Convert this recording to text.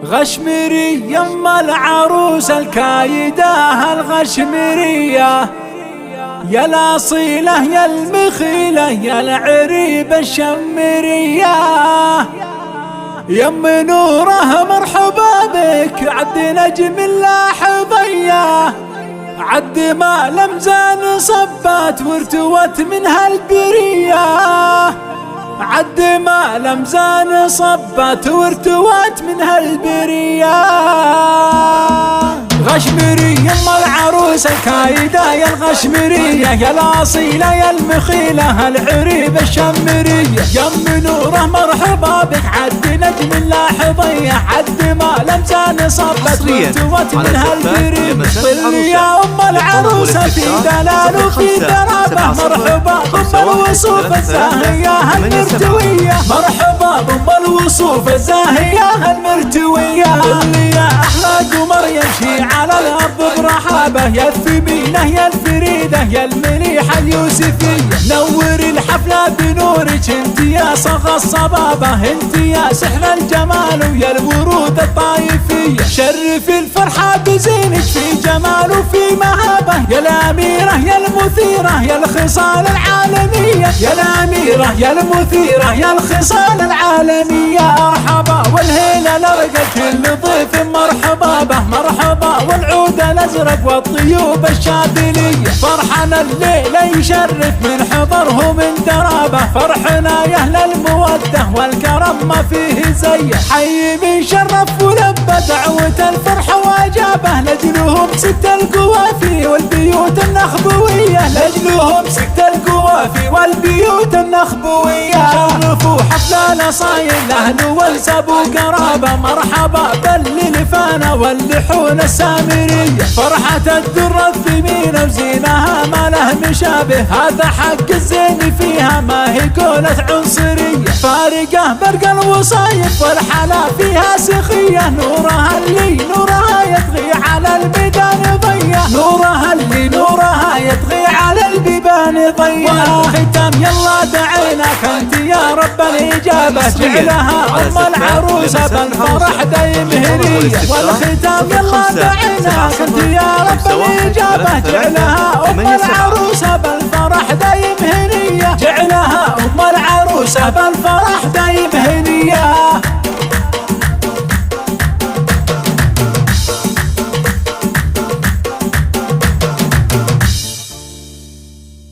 غشمري يم العروس الكايدة الغشمرية، يا الأصيلة يا المخيلة يا العريبة الشمرية، يم نوره مرحبا بك عد نجم اللاحظية، عد ما لمزان صبات وارتوت من هالبرية، عد ما لمزان صبت وارتوت من هالبرية. غشمري يم العروس الكايدة يا الغشمرية، يا الأصيلة يا المخيلة العريبة الشمرية، يم نوره مرحبا بك عد نجم اللاحظية، عد ما لمزان صبت وارتوت من هالبرية. طل يا أم العروسة في دلال وفي ثرابة، مرحبا بأم الوصوف الزاهية المرتوية، مرحبا بأم الوصوف الزاهية المرتوية. طل يا أحلى قمر يمشي على الأرض برحابة، يا الثمينة يا الفريدة يا المليحة اليوسفية، نوري الحفلة بنورك انت يا صغى الصبابة، انت يا سحر الجمال ويا الورود الطايفية، شرفي الفرحة بزينك في جمال وفي مهابة، يا الأميرة يا المثيرة يا الخصال العالمية، يا الأميرة يا المثيرة يا الخصال العالمية. مرحبا والهيلة لرقة كل ضيف مرحبا به، مرحبا والعود الأزرق والطيوب الشاذلية، فرحنا الليلة يشرف من حضره من درابه، فرحنا يا أهل المودة والكرم ما فيه زيه، حي من شرف ولبى دعوة الفرح وأجابه، لجلهم سكت القوافي والبيوت النخبوية، لجلهم سكت القوافي والبيوت النخبوية. شرفوا حفل الأصايل الأهل والسب وقرابة، مرحبا باللفانة واللحون السامرية، فرحة الدر الثمينة وزينها ما له مشابه، هذا حق الزين فيها ما هي كونة عنصرية، فارقة برق الوصايف والحلا فيها سخية، نورها اللي نورها يطغي على البيبان ضية، نورها اللي نورها يطغي على البيبان ضية. والختام يلا دعيناك انت يا رب الإجابة، جعلها أم العروسة بالفرح دايم هنية، والختام يلا دعيناك انت يا رب الإجابة، جعلها أم العروسة بالفرح دايم هنية، جعلها أم العروسة بالفرح